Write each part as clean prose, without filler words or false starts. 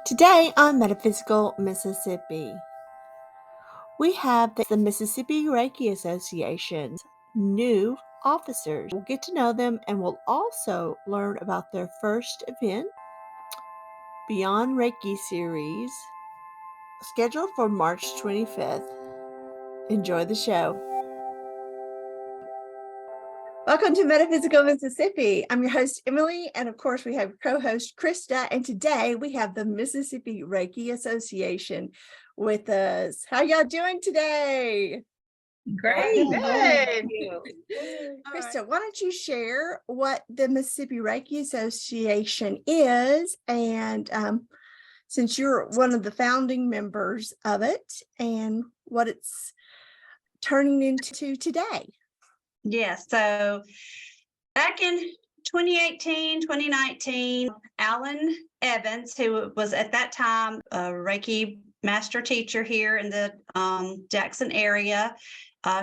Today on Metaphysical Mississippi, we have the Mississippi Reiki Association's new officers. We'll get to know them and we'll also learn about their first event, Beyond Reiki Series, scheduled for March 25th. Enjoy the show. Welcome to Metaphysical Mississippi. I'm your host, Emily, and of course we have co-host Krista, and today we have the Mississippi Reiki Association with us. How y'all doing today? Great. Good. Krista, why don't you share what the Mississippi Reiki Association is, and since you're one of the founding members of it, and what it's turning into today. Yeah, so back in 2018, 2019, Alan Evans, who was at that time a Reiki master teacher here in the Jackson area,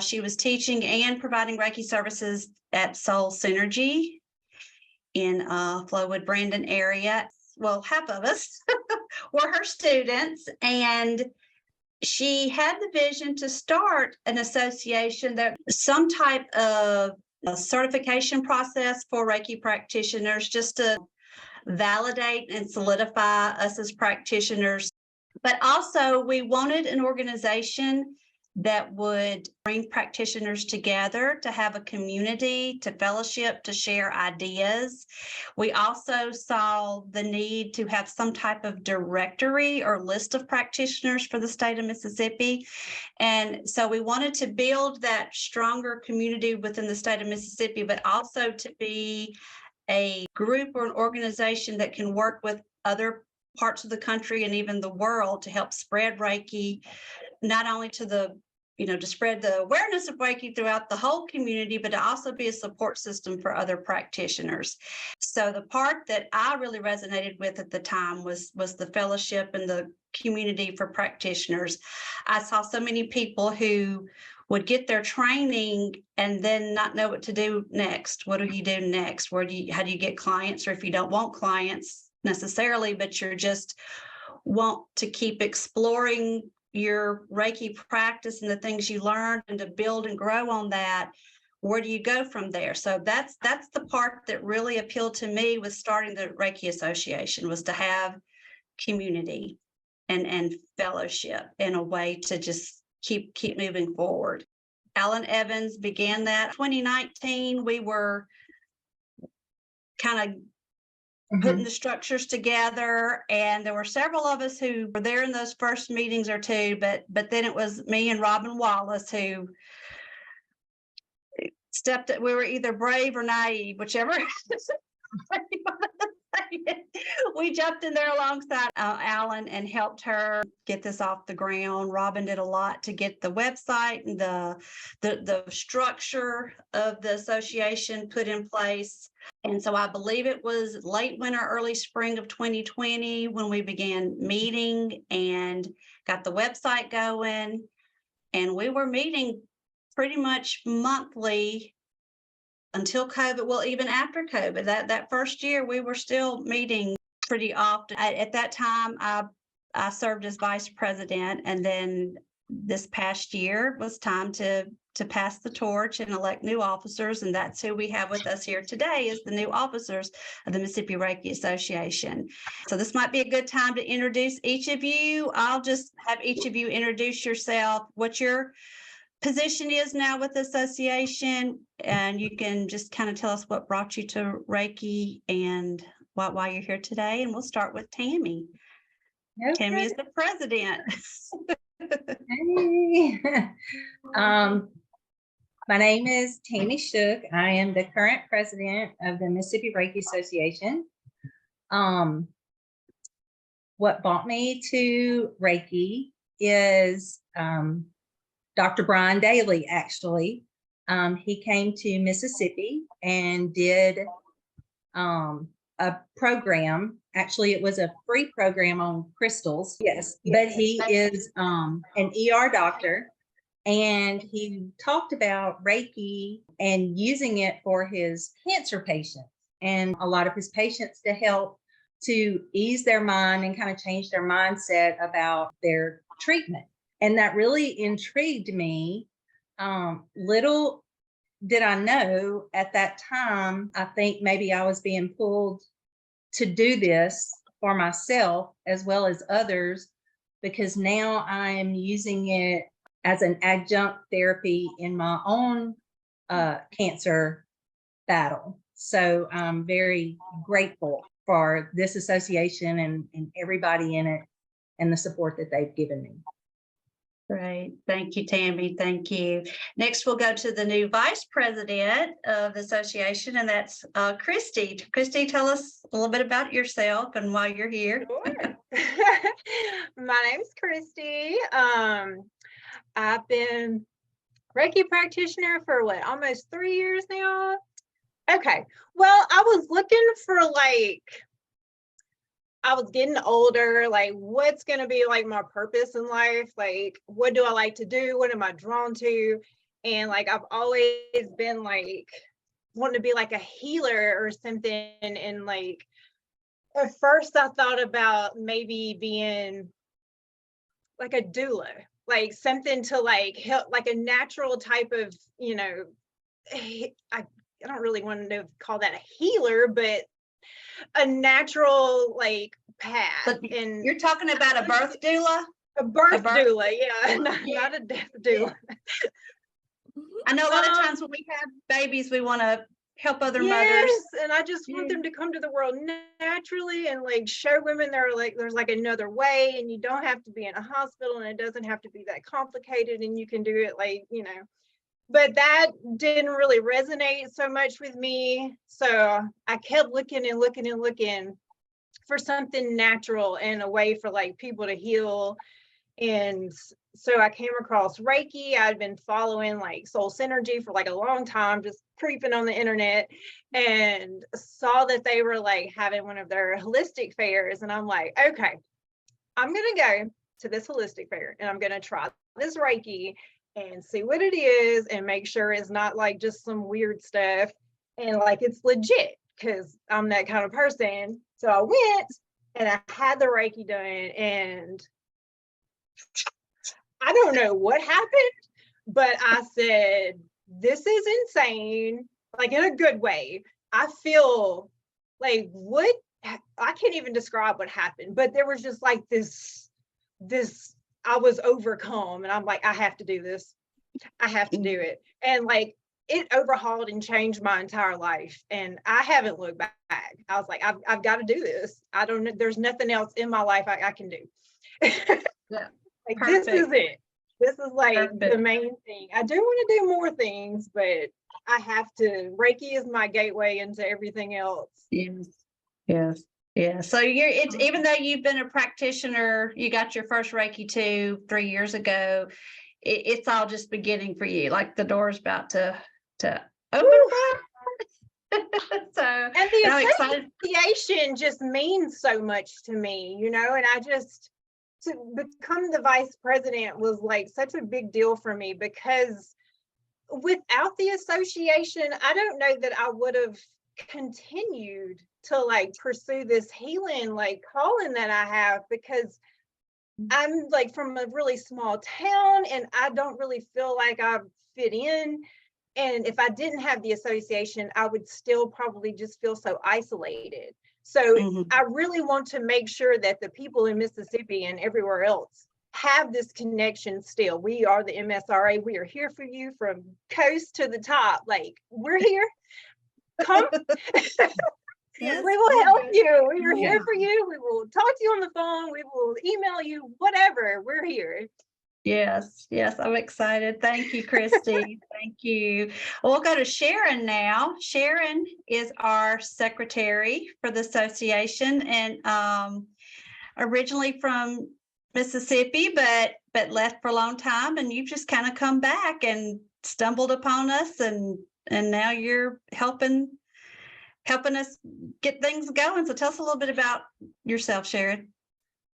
she was teaching and providing Reiki services at Soul Synergy in Flowood, Brandon area. Well, half of us were her students, and she had the vision to start an association, that some type of a certification process for Reiki practitioners, just to validate and solidify us as practitioners. But also we wanted an organization that would bring practitioners together to have a community, to fellowship, to share ideas. We also saw the need to have some type of directory or list of practitioners for the state of Mississippi. And so we wanted to build that stronger community within the state of Mississippi, but also to be a group or an organization that can work with other parts of the country and even the world to help spread Reiki, not only to to spread the awareness of Reiki throughout the whole community, but to also be a support system for other practitioners. So the part that I really resonated with at the time was the fellowship and the community for practitioners. I saw so many people who would get their training and then not know what to do next. What do you do next? How do you get clients? Or if you don't want clients necessarily, but you're just want to keep exploring your Reiki practice and the things you learned, and to build and grow on that, where do you go from there? So that's the part that really appealed to me with starting the Reiki Association, was to have community and fellowship in a way to just keep moving forward. Alan Evans began that 2019. We were kind of putting the structures together, and there were several of us who were there in those first meetings or two, but then it was me and Robin Wallace who stepped it. We were either brave or naive, whichever. We jumped in there alongside Alan and helped her get this off the ground. Robin did a lot to get the website and the structure of the association put in place. And so I believe it was late winter, early spring of 2020 when we began meeting and got the website going. And we were meeting pretty much monthly until COVID. Well, even after COVID, that first year, we were still meeting pretty often. At that time, I served as vice president, and then this past year was time to pass the torch and elect new officers, and that's who we have with us here today, is the new officers of the Mississippi Reiki Association. So this might be a good time to introduce each of you. I'll just have each of you introduce yourself, what your position is now with the association, and you can just kind of tell us what brought you to Reiki and why you're here today. And we'll start with Tammy. Okay. Tammy is the president. Hey. My name is Tammy Shook. I am the current president of the Mississippi Reiki Association. What brought me to Reiki is Dr. Brian Daly, actually. He came to Mississippi and did a program. Actually, it was a free program on crystals. Yes. But he is an ER doctor, and he talked about Reiki and using it for his cancer patients and a lot of his patients to help to ease their mind and kind of change their mindset about their treatment. And that really intrigued me. Little did I know at that time, I think maybe I was being pulled to do this for myself as well as others, because now I am using it as an adjunct therapy in my own cancer battle. So I'm very grateful for this association and everybody in it and the support that they've given me. Great. Thank you, Tammy. Thank you. Next, we'll go to the new vice president of the association, and that's Kristy. Kristy, tell us a little bit about yourself and why you're here. Sure. My name's Kristy. I've been Reiki practitioner for what, almost 3 years now? Okay. Well, I was looking for I was getting older, like what's going to be like my purpose in life? Like, what do I like to do? What am I drawn to? And like, I've always been like wanting to be like a healer or something. And like, at first I thought about maybe being like a doula, like something to like help, like a natural type of, I don't really want to call that a healer, but a natural like path. And you're talking about a birth doula? A birth doula, yeah, not a death doula. I know a lot of times when we have babies, we want to help other mothers. And I just want them to come to the world naturally and like show women there's like another way, and you don't have to be in a hospital, and it doesn't have to be that complicated, and you can do it like, but that didn't really resonate so much with me. So I kept looking and looking and looking for something natural and a way for like people to heal. And so I came across Reiki. I'd been following like Soul Synergy for like a long time, just creeping on the internet, and saw that they were like having one of their holistic fairs. And I'm like, okay, I'm going to go to this holistic fair and I'm going to try this Reiki and see what it is and make sure it's not like just some weird stuff and like it's legit, because I'm that kind of person. So I went and I had the Reiki done, and I don't know what happened, but I said, this is insane, like in a good way. I feel like I can't even describe what happened, but there was just like this, I was overcome, and I'm like, I have to do this. I have to do it. And like, it overhauled and changed my entire life. And I haven't looked back. I was like, I've got to do this. I don't know. There's nothing else in my life I can do. Yeah. Like, this is it. This is like the main thing. I do want to do more things, but I have to. Reiki is my gateway into everything else. Yes. Yeah. So it's even though you've been a practitioner, you got your first Reiki 3 years ago, it's all just beginning for you. Like the door's about to open. So, and the association just means so much to me, and I just, to become the vice president was like such a big deal for me, because without the association, I don't know that I would have continued to like pursue this healing like calling that I have, because I'm like from a really small town and I don't really feel like I fit in. And if I didn't have the association, I would still probably just feel so isolated. So I really want to make sure that the people in Mississippi and everywhere else have this connection still. We are the MSRA. We are here for you from coast to the top. Like, we're here. Come. Yes, we will help you. We are here for you. We will talk to you on the phone. We will email you, whatever. We're here. Yes, I'm excited. Thank you, Kristy. Thank you. Well, we'll go to Sharon now. Sharon is our secretary for the association, and originally from Mississippi, but left for a long time. And you've just kind of come back and stumbled upon us, and now you're helping us get things going. So tell us a little bit about yourself, Sharon.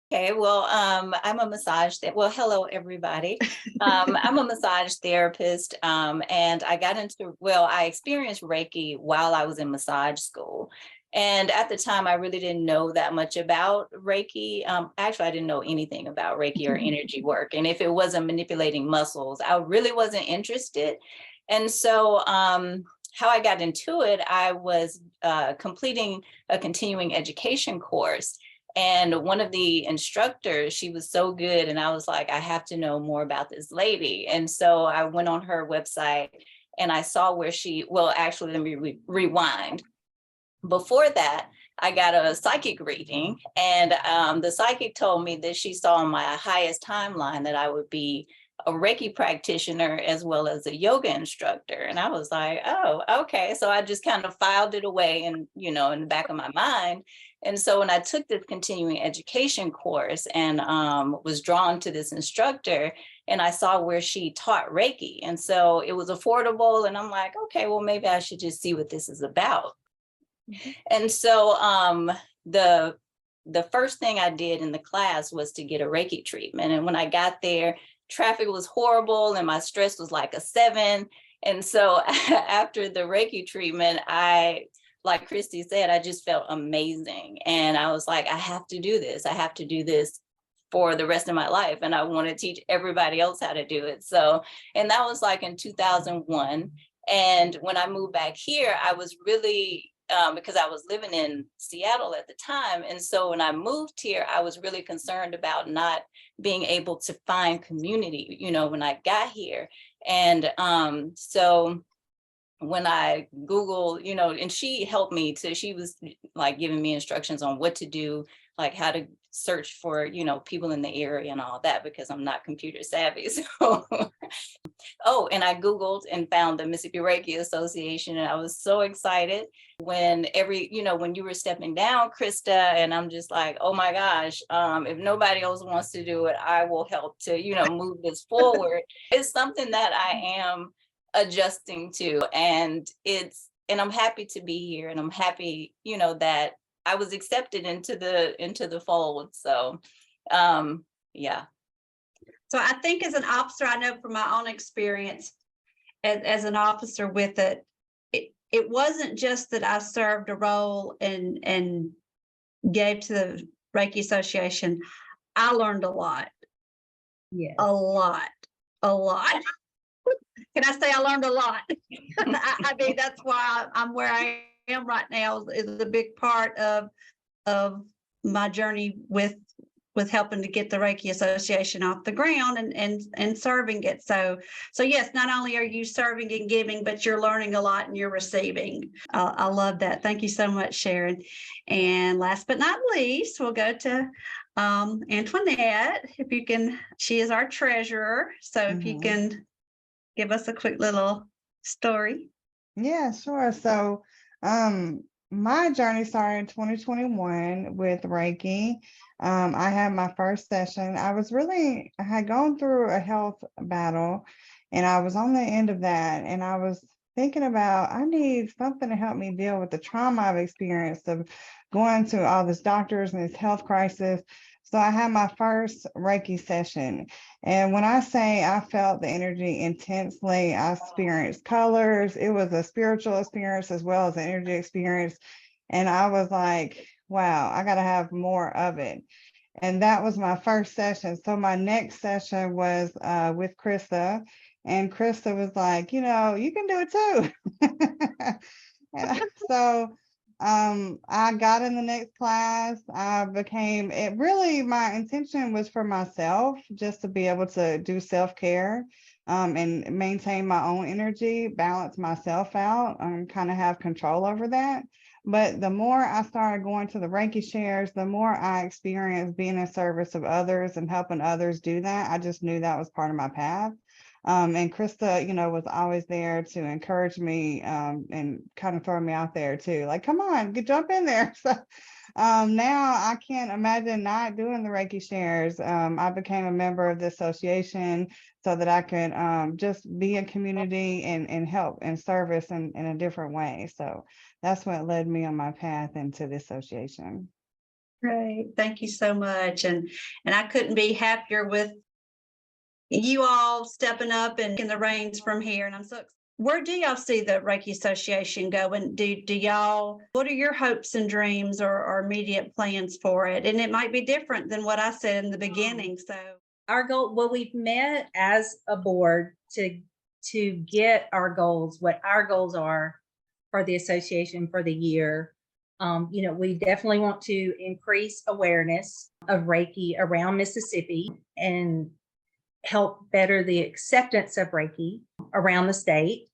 Okay, well, I'm a massage hello, everybody. I'm a massage therapist, and I experienced Reiki while I was in massage school. And at the time, I really didn't know that much about Reiki. Actually, I didn't know anything about Reiki or energy work. And if it wasn't manipulating muscles, I really wasn't interested. And so how I got into it, I was completing a continuing education course. And one of the instructors, she was so good. And I was like, I have to know more about this lady. And so I went on her website and I saw where well, actually, let me rewind. Before that, I got a psychic reading, and the psychic told me that she saw on my highest timeline that I would be a Reiki practitioner as well as a yoga instructor. And I was like, oh, okay. So I just kind of filed it away and, in the back of my mind. And so when I took this continuing education course and was drawn to this instructor, and I saw where she taught Reiki. And so it was affordable. And I'm like, okay, well, maybe I should just see what this is about. And so the first thing I did in the class was to get a Reiki treatment. And when I got there, traffic was horrible and my stress was like a 7. And so after the Reiki treatment, like Kristy said, I just felt amazing. And I was like, I have to do this. I have to do this for the rest of my life. And I want to teach everybody else how to do it. So, and that was like in 2001. And when I moved back here, I was really because I was living in Seattle at the time. And so when I moved here, I was really concerned about not being able to find community, when I got here. And so when I Googled, and she helped me she was like giving me instructions on what to do, like how to search for, people in the area and all that, because I'm not computer savvy. So, and I Googled and found the Mississippi Reiki Association, and I was so excited when when you were stepping down, Krista, and I'm just like, oh my gosh, if nobody else wants to do it, I will help to, move this forward. It's something that I am adjusting to, and I'm happy to be here, and I'm happy, that I was accepted into the fold. So, yeah. So I think as an officer, I know from my own experience as an officer with it, it wasn't just that I served a role and gave to the Reiki Association. I learned a lot. Yes. A lot. Can I say I learned a lot? I mean, that's why I'm where I am right now, is a big part of my journey with helping to get the Reiki Association off the ground and serving it. So yes, not only are you serving and giving, but you're learning a lot and you're receiving. I love that. Thank you so much, Sharon. And last but not least, we'll go to Antoinette. If you can, she is our treasurer. So if you can give us a quick little story. Yeah, sure. So my journey started in 2021 with Reiki. I had my first session. I had gone through a health battle, and I was on the end of that. And I was thinking about, I need something to help me deal with the trauma I've experienced of going to all these doctors and this health crisis. So I had my first Reiki session. And when I say I felt the energy intensely, I experienced colors. It was a spiritual experience as well as an energy experience. And I was like, wow, I got to have more of it. And that was my first session. So my next session was with Krista. And Krista was like, you can do it too. And so I got in the next class. My intention was for myself, just to be able to do self-care and maintain my own energy, balance myself out, kind of have control over that. But the more I started going to the Reiki shares, the more I experienced being in service of others and helping others do that. I just knew that was part of my path. And Krista, was always there to encourage me and kind of throw me out there too. Like, come on, jump in there. So now I can't imagine not doing the Reiki shares. I became a member of the association so that I could just be in community and help and service in a different way. So that's what led me on my path into the association. Great. Thank you so much. And I couldn't be happier with you all stepping up and taking the reins from here. And I'm so excited where do y'all see the Reiki Association going? Do y'all, what are your hopes and dreams or immediate plans for it? And it might be different than what I said in the beginning. So Our goal, well, we've met as a board to get our goals, what our goals are for the association for the year. We definitely want to increase awareness of Reiki around Mississippi and help better the acceptance of Reiki around the state,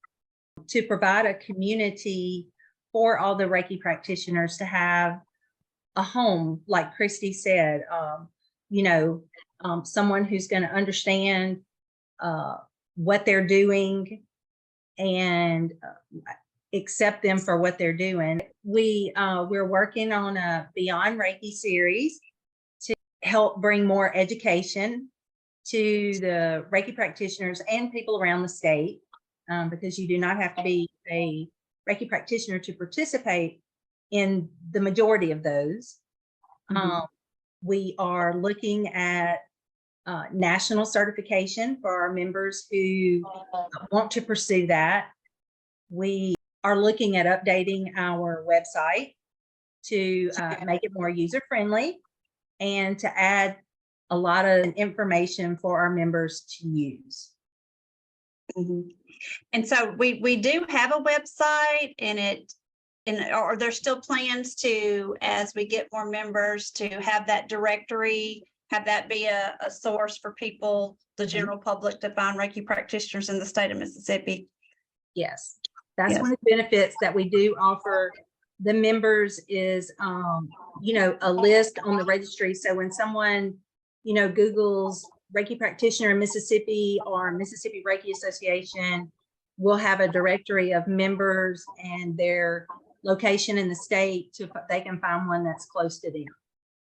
to provide a community for all the Reiki practitioners to have a home, like Kristy said, someone who's going to understand what they're doing and accept them for what they're doing. We're working on a Beyond Reiki series to help bring more education to the Reiki practitioners and people around the state, because you do not have to be a Reiki practitioner to participate in the majority of those. We are looking at national certification for our members who want to pursue that. We are looking at updating our website to make it more user-friendly and to add a lot of information for our members to use. And so we do have a website, and are there still plans to, as we get more members, to have that directory, have that be a source for people, the general public, to find Reiki practitioners in the state of Mississippi? Yes, that's one of the benefits that we do offer the members is, a list on the registry. So when someone, Googles Reiki practitioner in Mississippi or Mississippi Reiki Association, we'll have a directory of members and their location in the state, they can find one that's close to them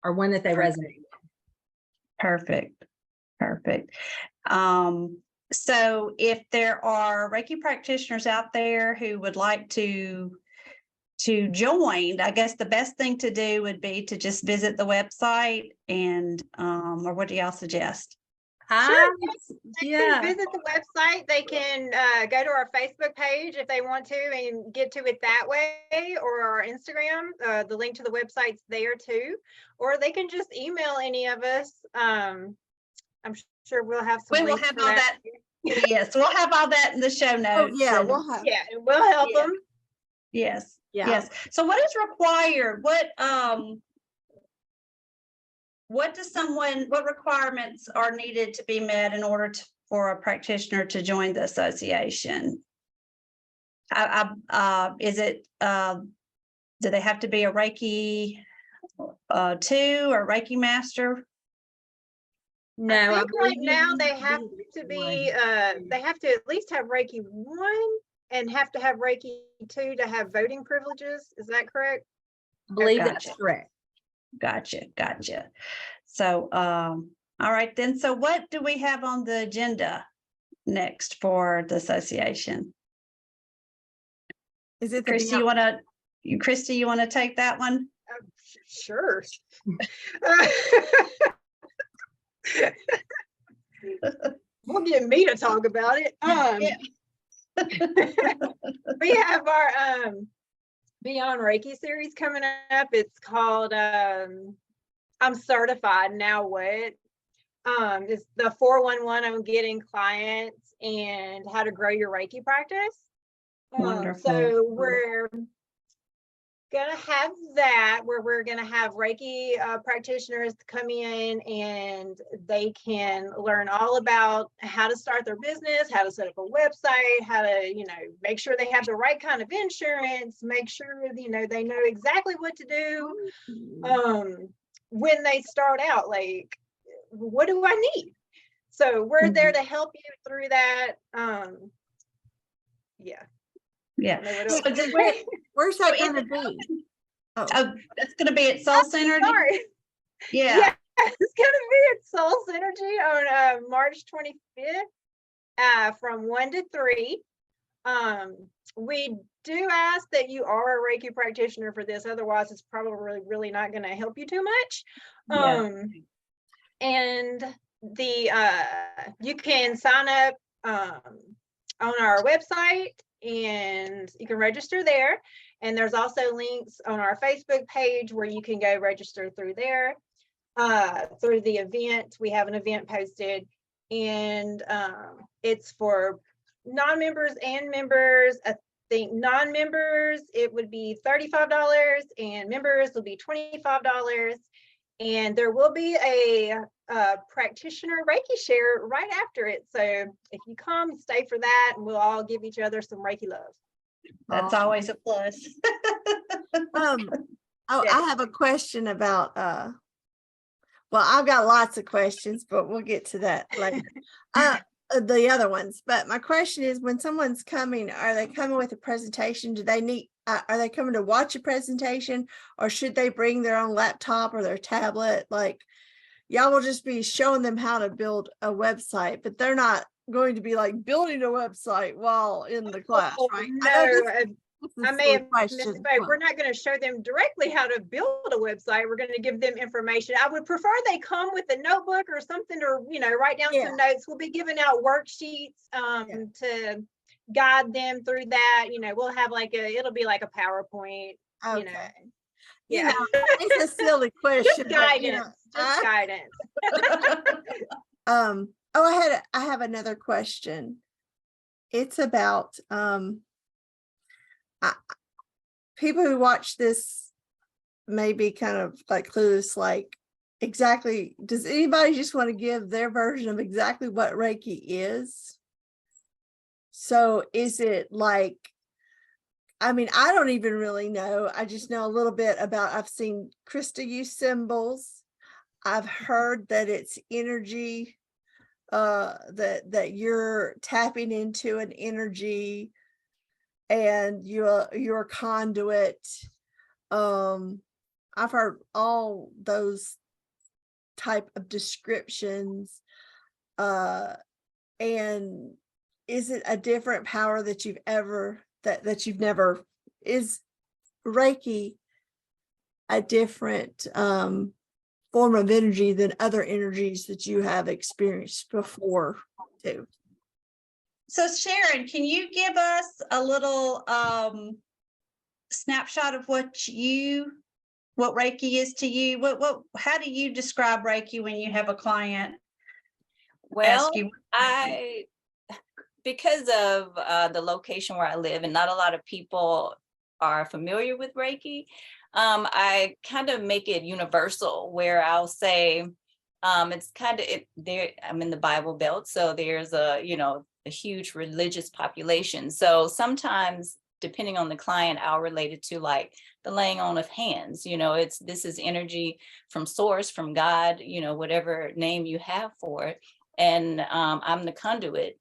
or one that they resonate with. Perfect. So if there are Reiki practitioners out there who would like to join, I guess the best thing to do would be to just visit the website or what do y'all suggest? Sure. They can visit the website. They can go to our Facebook page if they want to and get to it that way, or our Instagram. The link to the website's there too, or they can just email any of us. I'm sure we'll have some. We will have all that. Yes, we'll have all that in the show notes. We'll have. Yeah, it will help them. Yes. Yes. So what is required? What requirements are needed to be met in order for a practitioner to join the association? Do they have to be a Reiki 2 or Reiki master? No, I think right now they have to be, they have to at least have Reiki 1 and have to have Reiki 2 to have voting privileges. Is that correct? I believe Gotcha. that's correct. Gotcha. So, all right then. So what do we have on the agenda next for the association? Is it Kristy, you want to take that one? Sure. Won't get me to talk about it. We have our Beyond Reiki series coming up. It's called I'm Certified Now What? It's the 411 on getting clients and how to grow your Reiki practice. Wonderful. So we're gonna have that where we're gonna have Reiki practitioners come in and they can learn all about how to start their business, how to set up a website, how to, make sure they have the right kind of insurance, make sure, they know exactly what to do when they start out, like, what do I need? So we're there to help you through that. Yeah. So Where's that going to be? It's going to be at Soul Synergy. Sorry. Yeah. It's going to be at Soul Synergy on March 25th from 1 to 3. We do ask that you are a Reiki practitioner for this. Otherwise, it's probably really not going to help you too much. And you can sign up on our website, and you can register there. And there's also links on our Facebook page where you can go register through there. Through the event, we have an event posted, and it's for non-members and members. I think non-members, it would be $35, and members will be $25. And there will be a practitioner Reiki share right after it. So if you come, stay for that, and we'll all give each other some Reiki love. That's always a plus. Oh, Yes. I have a question about well, I've got lots of questions, but we'll get to that later. The other ones. But my question is, when someone's coming, are they coming with a presentation? Do they need, are they coming to watch a presentation, or should they bring their own laptop or their tablet? Like, y'all will just be showing them how to build a website, but they're not going to be like building a website while in the class, right? No, I may have misspoke. We're not going to show them directly how to build a website. We're going to give them information. I would prefer they come with a notebook or something, or, you know, write down some notes. We'll be giving out worksheets to guide them through that. You know, we'll have like it'll be like a PowerPoint, you know. You know, it's a silly question. Just guidance. Just guidance. I have another question. It's about people who watch this may be kind of like clueless, like exactly, does anybody just want to give their version of exactly what Reiki is? So is it like, I mean, I don't even really know. I just know a little bit about, I've seen Krista use symbols. I've heard that it's energy, that you're tapping into an energy and you're a conduit. I've heard all those type of descriptions. And is it a different power that you've ever, that you've never, is Reiki a different form of energy than other energies that you have experienced before too? So Sharon, can you give us a little snapshot of what Reiki is to you? How do you describe Reiki when you have a client? Well, because of the location where I live, and not a lot of people are familiar with Reiki, I kind of make it universal, where I'll say it's kind of there. I'm in the Bible Belt, so there's a huge religious population. So sometimes, depending on the client, I'll relate it to like the laying on of hands. This is energy from source, from God, whatever name you have for it. And I'm the conduit,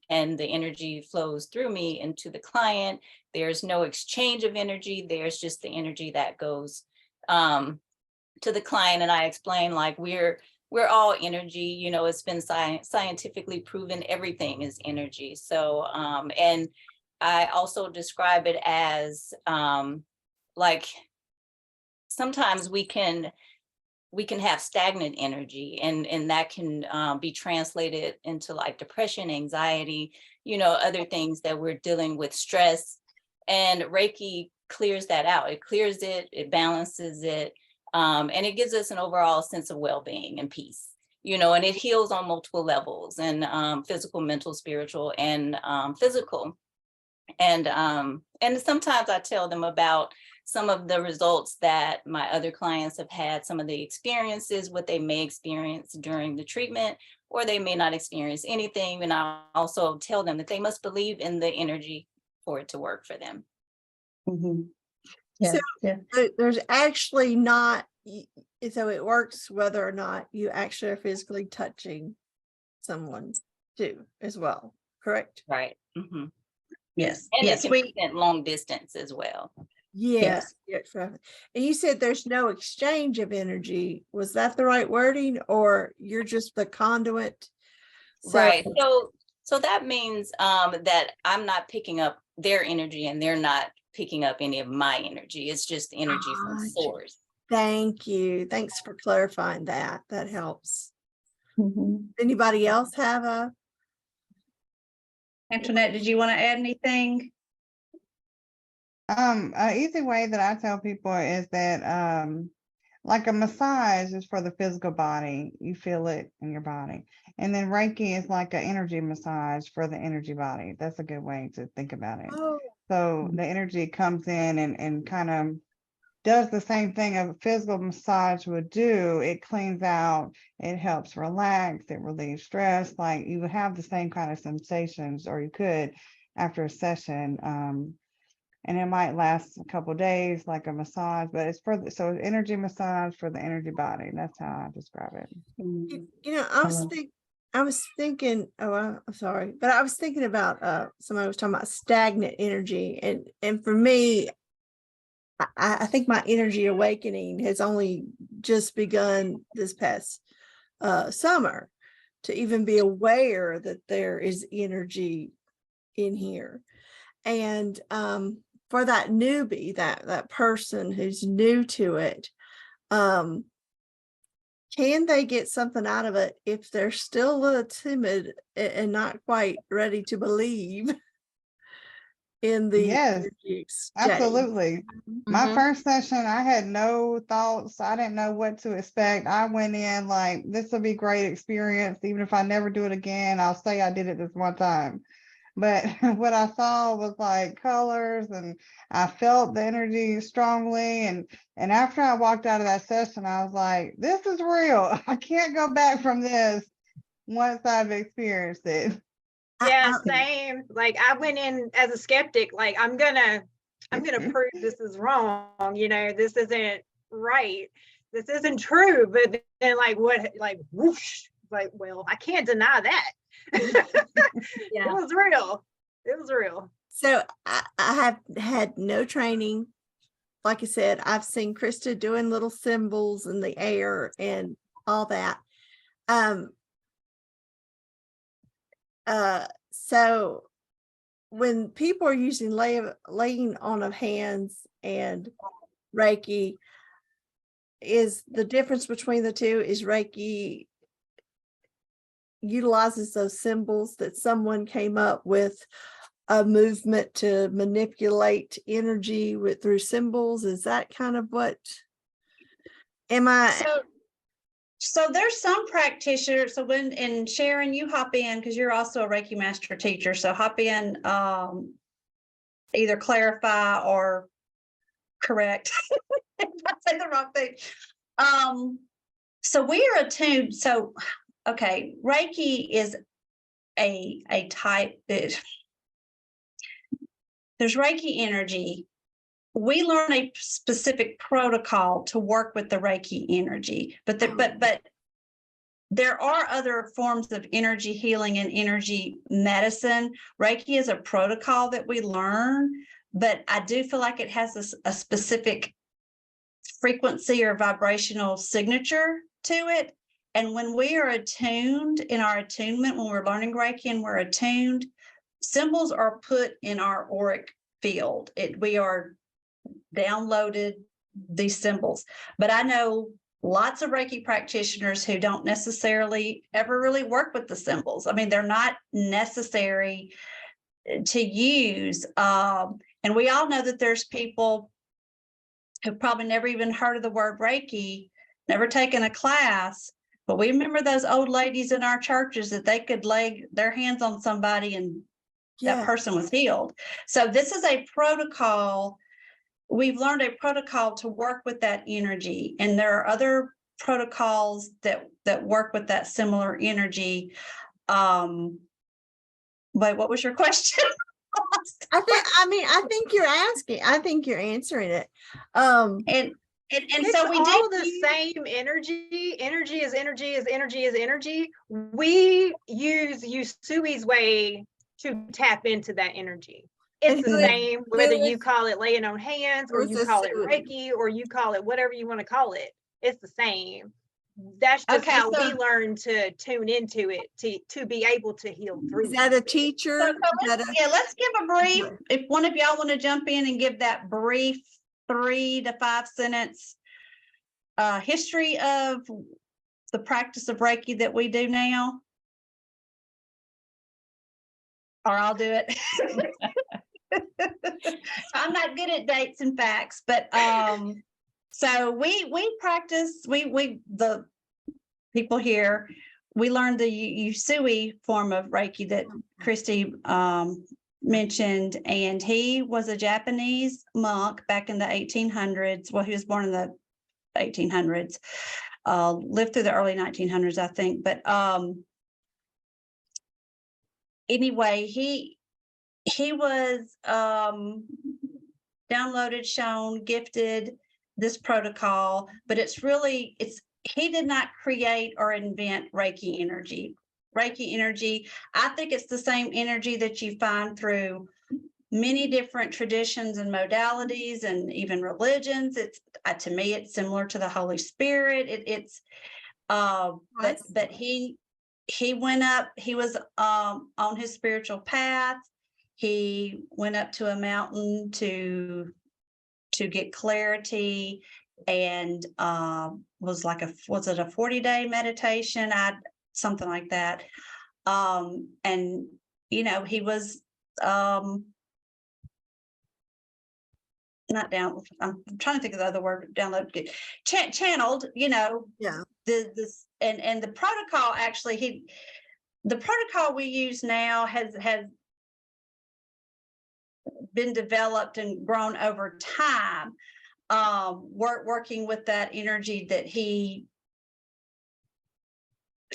and the energy flows through me into the client. There's no exchange of energy. There's just the energy that goes to the client. And I explain, like, we're all energy. It's been scientifically proven everything is energy. So, and I also describe it as like sometimes we can have stagnant energy, and that can be translated into like depression, anxiety, other things that we're dealing with, stress. And Reiki clears that out. It clears it, it balances it, and it gives us an overall sense of well-being and peace, and it heals on multiple levels, and physical, mental, spiritual, and physical. And sometimes I tell them about some of the results that my other clients have had, some of the experiences, what they may experience during the treatment, or they may not experience anything. And I also tell them that they must believe in the energy for it to work for them. Mm-hmm. There's actually not, so it works whether or not you actually are physically touching someone too, as well, correct? Right. Mm-hmm. Yes. And yes, it can be at long distance as well. Yes. And you said there's no exchange of energy. Was that the right wording, or you're just the conduit? Right. So that means that I'm not picking up their energy, and they're not picking up any of my energy. It's just energy from source. Thank you. Thanks for clarifying that. That helps. Mm-hmm. Anybody else have a? Antoinette, did you want to add anything? An easy way that I tell people is that like a massage is for the physical body, you feel it in your body. And then Reiki is like an energy massage for the energy body. That's a good way to think about it. Oh, So the energy comes in and kind of does the same thing a physical massage would do. It cleans out, it helps relax, it relieves stress. Like you would have the same kind of sensations, or you could after a session. And it might last a couple days, like a massage, but it's for so energy massage for the energy body. That's how I describe it. you know, I was thinking, I'm sorry, but I was thinking about somebody was talking about stagnant energy, and for me, I think my energy awakening has only just begun this past summer to even be aware that there is energy in here. And for that newbie, that person who's new to it, can they get something out of it if they're still a little timid and not quite ready to believe in the Yes, energy exchange? absolutely. My Mhm. first session, I had no thoughts. I didn't know what to expect. I went in like, this will be great experience. Even if I never do it again, I'll say I did it this one time. But what I saw was like colors, and I felt the energy strongly. And after I walked out of that session, I was like, this is real. I can't go back from this once I've experienced it. Yeah, same. Like I went in as a skeptic, like I'm gonna prove this is wrong, this isn't right. This isn't true. But then like what, like whoosh, like, well, I can't deny that. Yeah. It was real. It was real. So I have had no training. Like I said, I've seen Krista doing little symbols in the air and all that. So when people are using laying on of hands and Reiki, is the difference between the two is Reiki utilizes those symbols that someone came up with a movement to manipulate energy through symbols? Is that kind of what am I? So there's some practitioners. So and Sharon, you hop in because you're also a Reiki master teacher. So hop in, either clarify or correct if I say the wrong thing. So we are attuned. So, okay, Reiki is a type. There's Reiki energy. We learn a specific protocol to work with the Reiki energy, but there are other forms of energy healing and energy medicine. Reiki is a protocol that we learn, but I do feel like it has a specific frequency or vibrational signature to it. And when we are attuned in our attunement, when we're learning Reiki and we're attuned, symbols are put in our auric field. We are downloaded these symbols. But I know lots of Reiki practitioners who don't necessarily ever really work with the symbols. I mean, they're not necessary to use. And we all know that there's people who've probably never even heard of the word Reiki, never taken a class. But we remember those old ladies in our churches that they could lay their hands on somebody and that person was healed. So this is a protocol. We've learned a protocol to work with that energy, and there are other protocols that work with that similar energy. Wait, what was your question? I think you're asking. I think you're answering it. And It's so we all do the same energy. Energy is energy is energy is energy. We use Yusui's way to tap into that energy. It's the same whether you call it laying on hands, or you call it Reiki, or you call it whatever you want to call it. It's the same. That's just Okay, how so- we learn to tune into it to be able to heal through Is that it. a teacher? let's give a brief, if one of y'all want to jump in and give that brief 3 to 5 sentence history of the practice of Reiki that we do now. or I'll do it. I'm not good at dates and facts, but so we practice, the people here, we learned the Usui form of Reiki that Kristy mentioned, and he was a Japanese monk back in the 1800s. Well, he was born in the 1800s, lived through the early 1900s, I think. But anyway, he was downloaded, shown, gifted this protocol, but he did not create or invent Reiki energy. Reiki energy, I think it's the same energy that you find through many different traditions and modalities and even religions. It's to me, it's similar to the Holy Spirit. But he went up, he was on his spiritual path. He went up to a mountain to get clarity, and was it a 40-day meditation? Something like that. And he was not down. I'm trying to think of the other word. Download, channeled. Yeah. This and the protocol actually the protocol we use now has been developed and grown over time. Working with that energy that he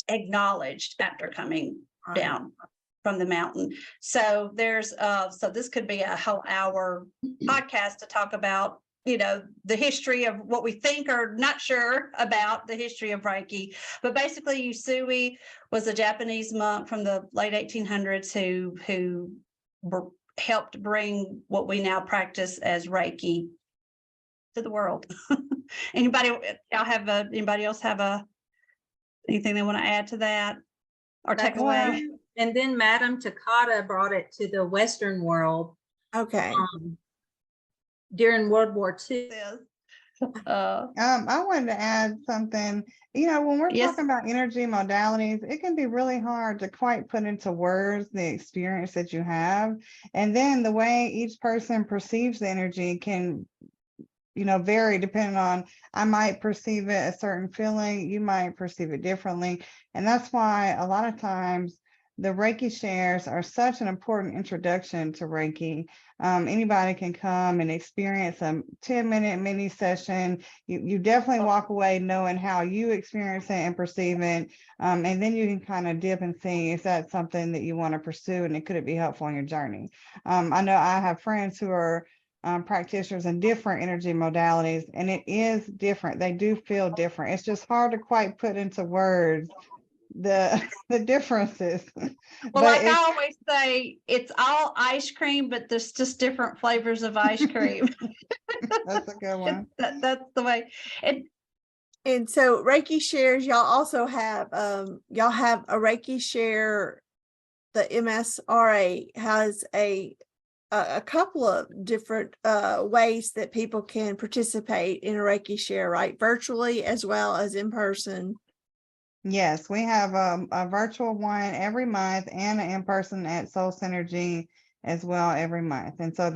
acknowledged after coming down from the mountain. So there's so this could be a whole hour podcast to talk about the history of what we think or not sure about the history of Reiki. But basically, Usui was a Japanese monk from the late 1800s who helped bring what we now practice as Reiki to the world. Anybody else have anything they want to add to that or take away? And then Madame Takata brought it to the Western world. Okay. During World War II. I wanted to add something. When we're talking about energy modalities, it can be really hard to quite put into words the experience that you have. And then the way each person perceives the energy can vary depending on, I might perceive it a certain feeling, you might perceive it differently. And that's why a lot of times the Reiki shares are such an important introduction to Reiki. Anybody can come and experience a 10-minute mini session. You definitely walk away knowing how you experience it and perceive it. And then you can kind of dip and see if that's something that you want to pursue and could it be helpful in your journey. I know I have friends who are practitioners in different energy modalities, and it is different. They do feel different. It's just hard to quite put into words the differences. Well, like I always say, it's all ice cream, but there's just different flavors of ice cream. That's a good one. That's the way. And so Reiki shares, y'all also have a Reiki share. The MSRA has a couple of different ways that people can participate in a Reiki share, right? Virtually as well as in person. Yes, we have a virtual one every month and an in-person at Soul Synergy as well every month. And so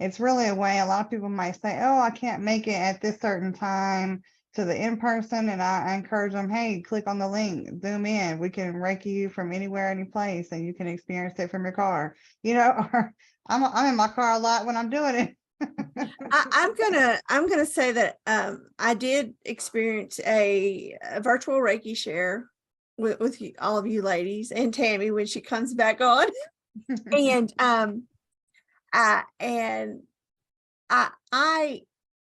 it's really a way. A lot of people might say, oh, I can't make it at this certain time to the in-person. And I encourage them, hey, click on the link, zoom in. We can Reiki you from anywhere, any place, and you can experience it from your car. Or I'm in my car a lot when I'm doing it. I'm gonna say that I did experience a virtual Reiki share with all of you ladies and Tammy when she comes back on, and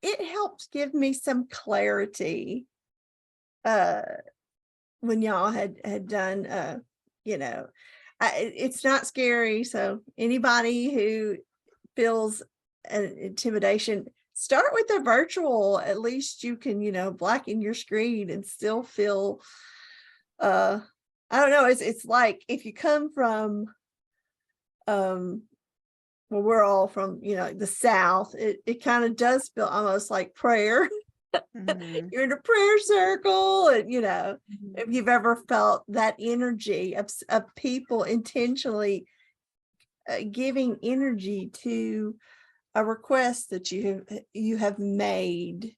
it helps give me some clarity when y'all had done it's not scary, so anybody who feels an intimidation, start with the virtual. At least you can blacken your screen and still feel I don't know, it's like if you come from well, we're all from the South, it kind of does feel almost like prayer. Mm-hmm. You're in a prayer circle, and if you've ever felt that energy of people intentionally giving energy to a request that you have made.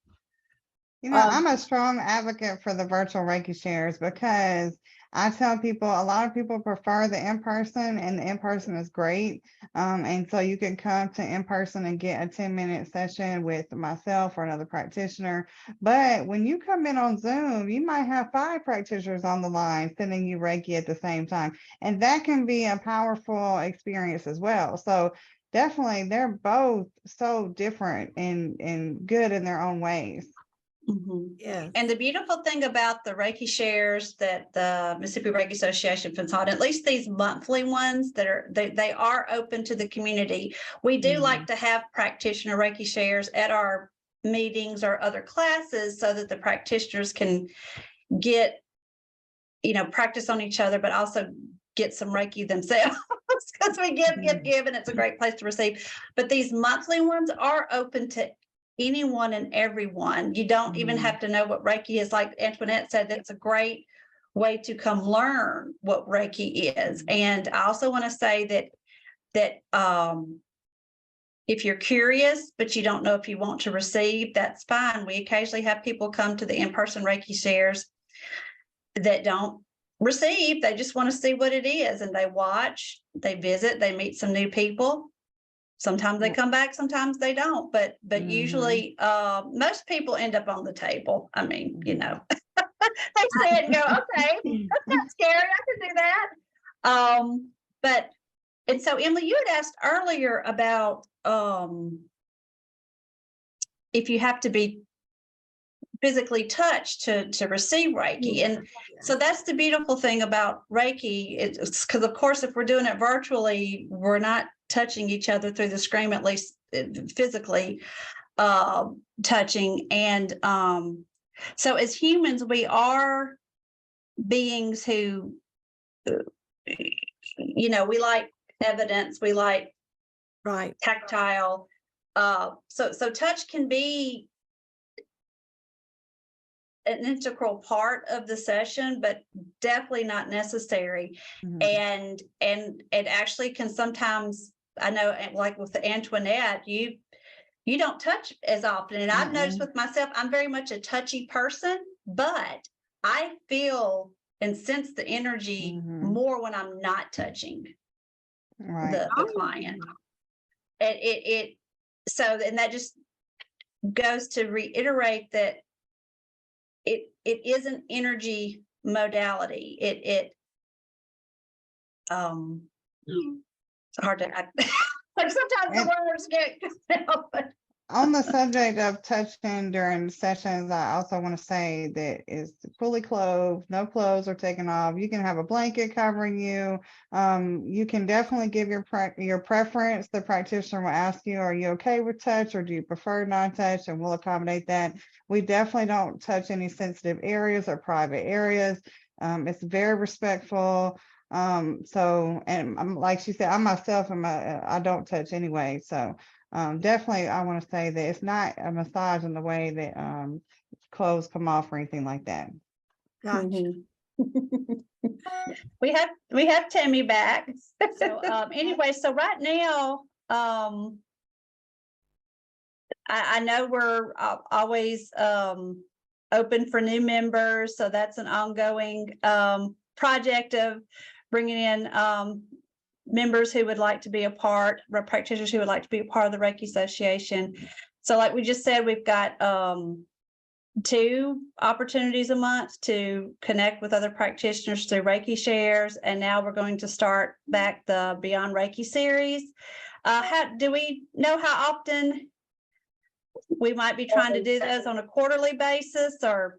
You know, I'm a strong advocate for the virtual Reiki shares because I tell people a lot of people prefer the in-person, and the in-person is great. And so you can come to in-person and get a 10-minute session with myself or another practitioner. But when you come in on Zoom, you might have 5 practitioners on the line sending you Reiki at the same time. And that can be a powerful experience as well. So definitely, they're both so different and good in their own ways. Yes. And the beautiful thing about the Reiki shares that the Mississippi Reiki Association puts on, at least these monthly ones that are, they are open to the community. We do like to have practitioner Reiki shares at our meetings or other classes so that the practitioners can get, practice on each other, but also get some Reiki themselves because we give, and it's a great place to receive. But these monthly ones are open to anyone and everyone. You don't even have to know what Reiki is. Like Antoinette said, that's a great way to come learn what Reiki is. And I also want to say that if you're curious, but you don't know if you want to receive, that's fine. We occasionally have people come to the in-person Reiki shares that don't receive. They just want to see what it is, and they watch, they visit, they meet some new people. Sometimes they come back, sometimes they don't, but usually most people end up on the table. I mean, they say it and go, okay, that's not scary, I can do that. And so Emily, you had asked earlier about if you have to be physically touched to receive Reiki. And so that's the beautiful thing about Reiki. It's because, of course, if we're doing it virtually, we're not touching each other through the screen, at least physically touching. And so as humans, we are beings who, we like evidence, we like tactile. So touch can be an integral part of the session, but definitely not necessary. And it actually can sometimes, I know, like with the Antoinette, you don't touch as often. And I've noticed with myself, I'm very much a touchy person, but I feel and sense the energy more when I'm not touching the client. And and that just goes to reiterate that it is an energy modality. It's hard to like sometimes the words get on the subject of touching during sessions. I also want to say that it's fully clothed, no clothes are taken off. You can have a blanket covering you. You can definitely give your preference. The practitioner will ask you, are you okay with touch, or do you prefer non-touch? And we'll accommodate that. We definitely don't touch any sensitive areas or private areas. It's very respectful. So, and like she said, I myself I don't touch anyway. So definitely I want to say that it's not a massage in the way that clothes come off or anything like that. Gotcha. We have Tammy back. So anyway, so right now I know we're always open for new members, so that's an ongoing project of bringing in members who would like to be a part, practitioners who would like to be a part of the Reiki Association. So like we just said, we've got 2 opportunities a month to connect with other practitioners through Reiki shares. And now we're going to start back the Beyond Reiki series. Do we know how often we might be trying to do those, on a quarterly basis, or?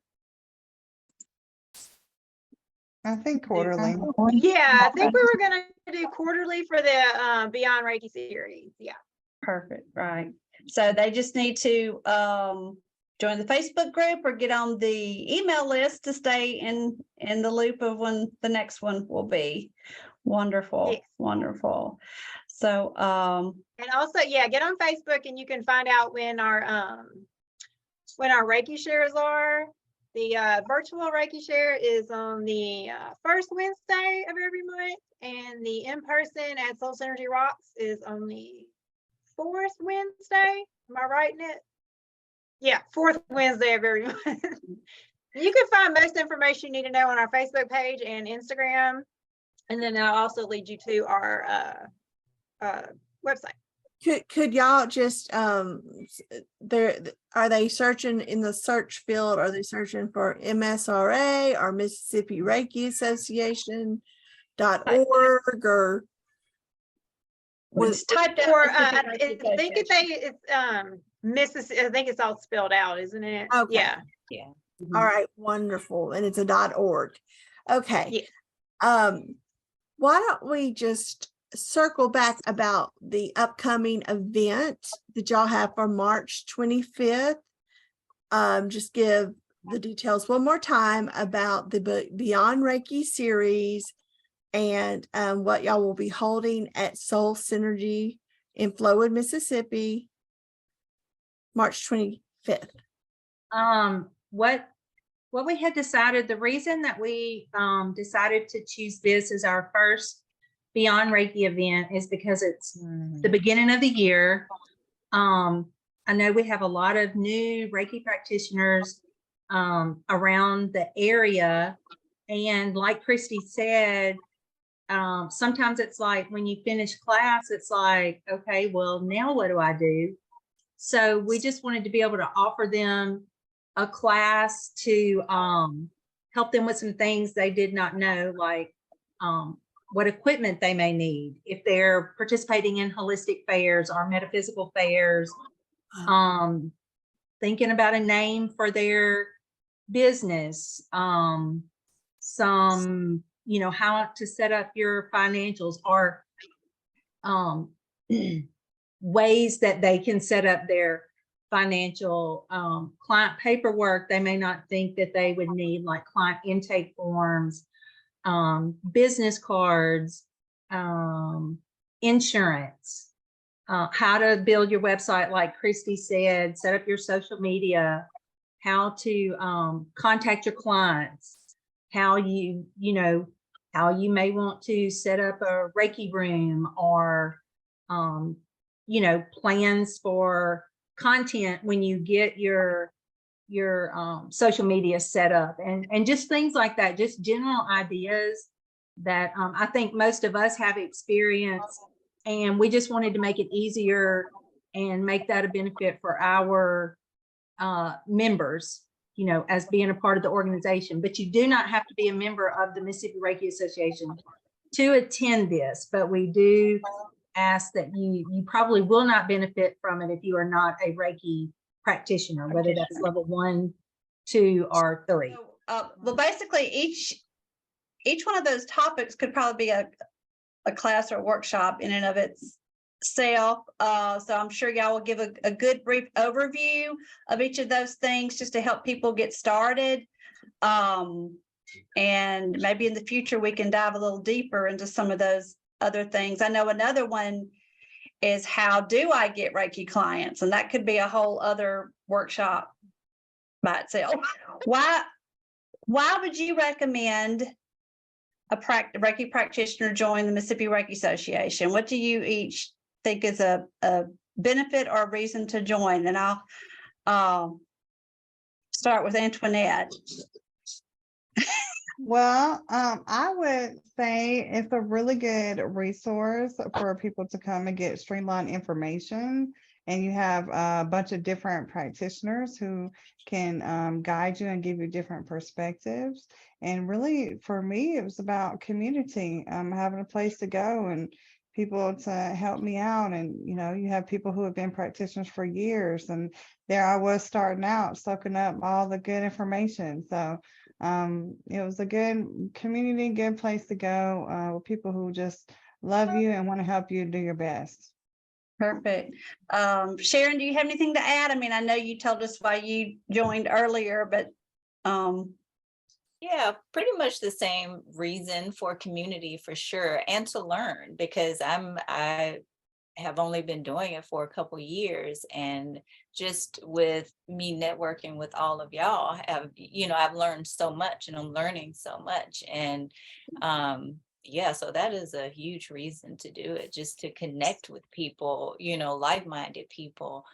I think quarterly. Yeah, I think we were going to do quarterly for the Beyond Reiki series. Yeah. Perfect. Right. So they just need to join the Facebook group or get on the email list to stay in the loop of when the next one will be. Wonderful. Yes. Wonderful. So and also, get on Facebook and you can find out when our Reiki shares are. The virtual Reiki Share is on the first Wednesday of every month, and the in-person at Soul Synergy Rocks is on the fourth Wednesday. Am I right, Nette? Yeah, fourth Wednesday of every month. You can find most information you need to know on our Facebook page and Instagram, and then I'll also lead you to our website. Could y'all just there are they searching in the search field? Are they searching for MSRA or Mississippi Reiki Association .org or It's typed out. Or Mississippi I Reiki think it's Mississippi. I think it's all spelled out, isn't it? Okay. Yeah. Yeah. all right, wonderful, and it's a .org. Okay. Yeah. Why don't we just circle back about the upcoming event that y'all have for March 25th? Just give the details one more time about the Beyond Reiki series and what y'all will be holding at Soul Synergy in Flowood, Mississippi, March 25th. What we had decided, the reason that we decided to choose this as our first Beyond Reiki event is because it's the beginning of the year. I know we have a lot of new Reiki practitioners around the area. And like Kristy said, sometimes it's like when you finish class, it's like, okay, well, now what do I do? So we just wanted to be able to offer them a class to help them with some things they did not know, like what equipment they may need if they're participating in holistic fairs or metaphysical fairs, thinking about a name for their business, some, how to set up your financials, or ways that they can set up their financial client paperwork they may not think that they would need, like client intake forms, business cards, insurance, how to build your website, like Kristy said, set up your social media, how to contact your clients, how you may want to set up a Reiki room, or plans for content when you get your social media set up, and just things like that, just general ideas that I think most of us have experience, and we just wanted to make it easier and make that a benefit for our members, as being a part of the organization. But you do not have to be a member of the Mississippi Reiki Association to attend this, but we do ask that you probably will not benefit from it if you are not a Reiki practitioner, whether that's level 1, 2, or 3. Well, basically each one of those topics could probably be a class or a workshop in and of itself. So I'm sure y'all will give a good brief overview of each of those things just to help people get started. And maybe in the future we can dive a little deeper into some of those other things. I know another one is, how do I get Reiki clients? And that could be a whole other workshop by itself. Why would you recommend a Reiki practitioner join the Mississippi Reiki Association? What do you each think is a benefit or a reason to join? And I'll start with Antoinette. Well, I would say it's a really good resource for people to come and get streamlined information. And you have a bunch of different practitioners who can guide you and give you different perspectives. And really, for me, it was about community, having a place to go and people to help me out. And, you have people who have been practitioners for years, and there I was starting out, soaking up all the good information. So it was a good community, good place to go with people who just love you and want to help you do your best. Perfect. Sharon, do you have anything to add? I mean, I know you told us why you joined earlier, but yeah, pretty much the same reason, for community for sure, and to learn, because I have only been doing it for a couple years, and just with me networking with all of y'all, I've learned so much, and I'm learning so much. And yeah, so that is a huge reason to do it, just to connect with people, like-minded people,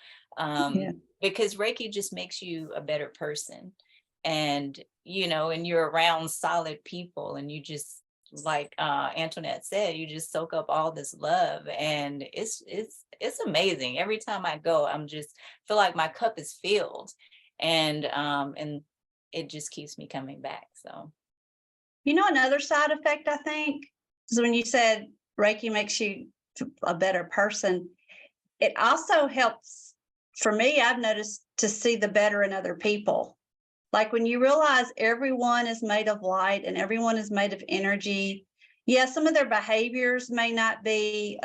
because Reiki just makes you a better person. And and you're around solid people, and you just, like Antoinette said, you just soak up all this love, and it's amazing. Every time I go, I'm just feel like my cup is filled, and it just keeps me coming back. So, Another side effect, I think, is when you said Reiki makes you a better person, it also helps, for me, I've noticed, to see the better in other people. Like when you realize everyone is made of light and everyone is made of energy. Yeah, some of their behaviors may not be,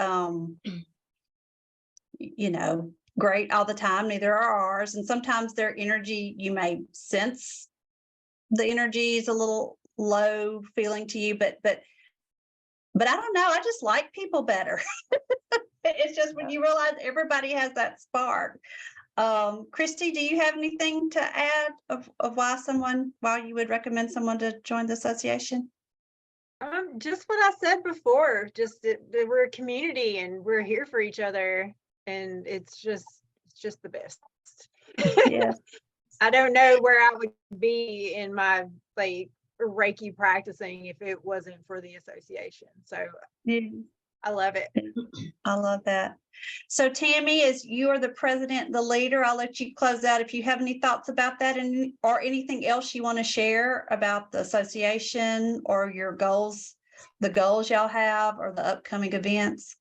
great all the time, neither are ours. And sometimes their energy, you may sense the energy is a little low feeling to you, but I don't know. I just like people better. It's just when you realize everybody has that spark. Kristy, do you have anything to add of why you would recommend someone to join the association? Just what I said before, just that we're a community and we're here for each other, and it's just the best. Yeah. I don't know where I would be in my Reiki practicing if it wasn't for the association. So I love it. I love that. So Tammy, as you are the president, the leader, I'll let you close out if you have any thoughts about that, or anything else you want to share about the association or your goals, the goals y'all have, or the upcoming events.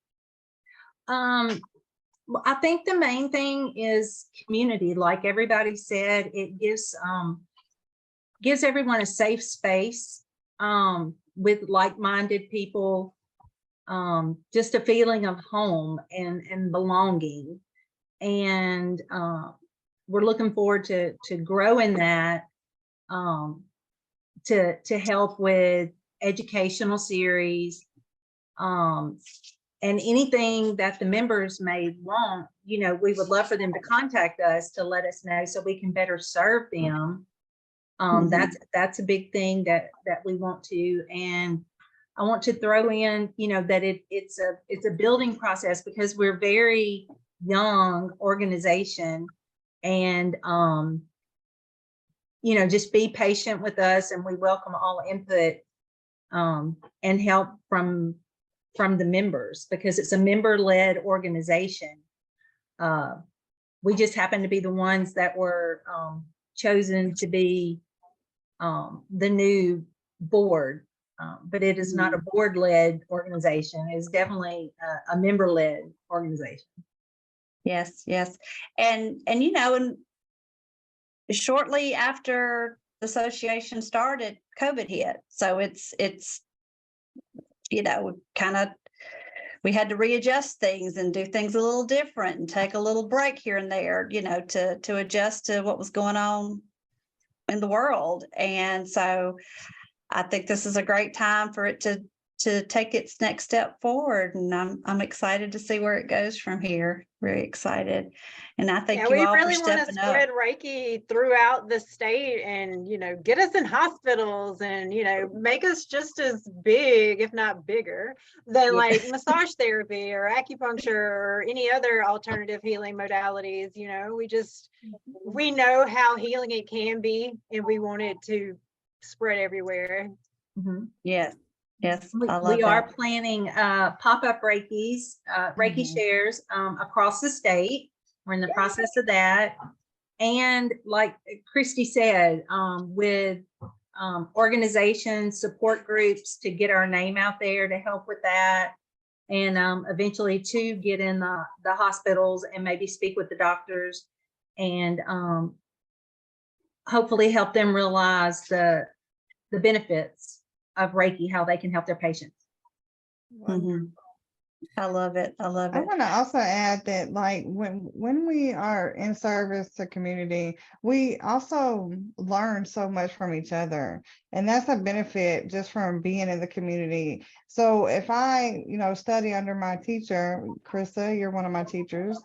Well, I think the main thing is community. Like everybody said, it gives everyone a safe space with like-minded people. Just a feeling of home and belonging, and we're looking forward to growing that, to help with educational series, and anything that the members may want. We would love for them to contact us to let us know so we can better serve them. That's a big thing that we want to. And I want to throw in, that it's a building process, because we're a very young organization, and just be patient with us, and we welcome all input and help from the members, because it's a member-led organization. We just happen to be the ones that were chosen to be the new board. But it is not a board-led organization. It's definitely a member-led organization. Yes. And shortly after the association started, COVID hit. So it's we had to readjust things and do things a little different and take a little break here and there, to adjust to what was going on in the world. And so I think this is a great time for it to take its next step forward, and I'm excited to see where it goes from here. Very excited, and I thank you all for stepping up. We really want to spread Reiki throughout the state, and get us in hospitals, and make us just as big, if not bigger, than like massage therapy or acupuncture or any other alternative healing modalities. We know how healing it can be, and we want it to spread everywhere. Yes, we are planning pop-up Reikis, Reiki shares across the state. We're in the process of that, and like Kristy said, with organizations, support groups, to get our name out there to help with that, and eventually to get in the hospitals and maybe speak with the doctors, and hopefully help them realize the benefits of Reiki, how they can help their patients. I love it. I want to also add that, like, when we are in service to community, we also learn so much from each other. And that's a benefit just from being in the community. So if I, study under my teacher, Krista, you're one of my teachers.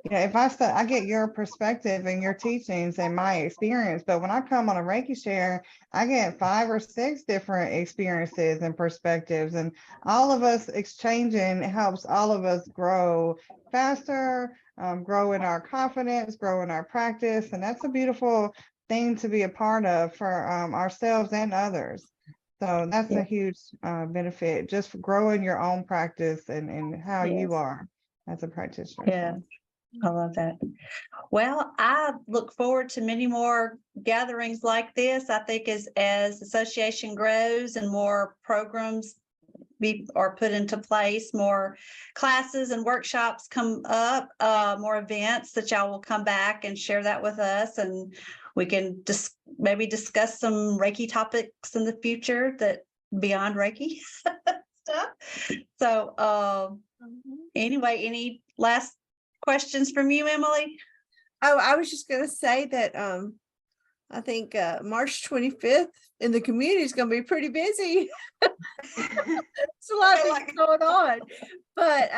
If I get your perspective and your teachings and my experience, but when I come on a Reiki share, I get 5 or 6 different experiences and perspectives, and all of us exchanging helps all of us grow faster, grow in our confidence, grow in our practice. And that's a beautiful thing to be a part of for ourselves and others. So that's a huge benefit, just for growing your own practice and how you are as a practitioner. Yeah, I love that. Well, I look forward to many more gatherings like this. I think as the association grows and more programs are put into place, more classes and workshops come up, more events, that y'all will come back and share that with us, and we can maybe discuss some Reiki topics in the future that beyond Reiki stuff. So anyway, any last questions from you, Emily? Oh, I was just going to say that I think March 25th in the community is going to be pretty busy. It's a lot of things going on. But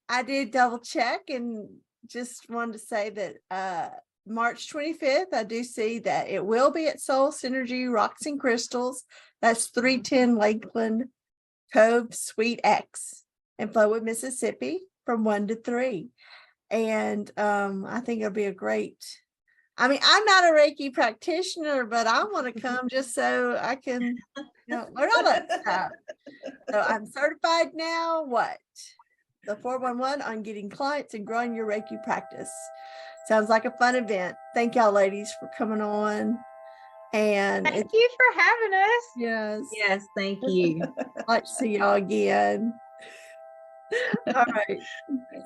I did double check and just wanted to say that March 25th, I do see that it will be at Soul Synergy Rocks and Crystals. That's 310 Lakeland Cove, Suite X in Flowood, Mississippi, from 1 to 3. And I think it'll be a great, I'm not a Reiki practitioner, but I want to come just so I can learn all that stuff. So I'm certified now, the 411 on getting clients and growing your Reiki practice. Sounds like a fun event. Thank y'all ladies for coming on. And Thank you for having us. Yes, thank you. I'd like to see y'all again. All right.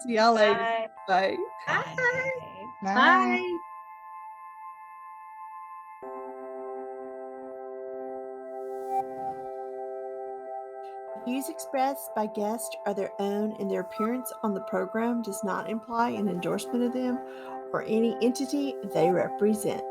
See y'all later. Bye. Bye. Bye. Views expressed by guests are their own, and their appearance on the program does not imply an endorsement of them or any entity they represent.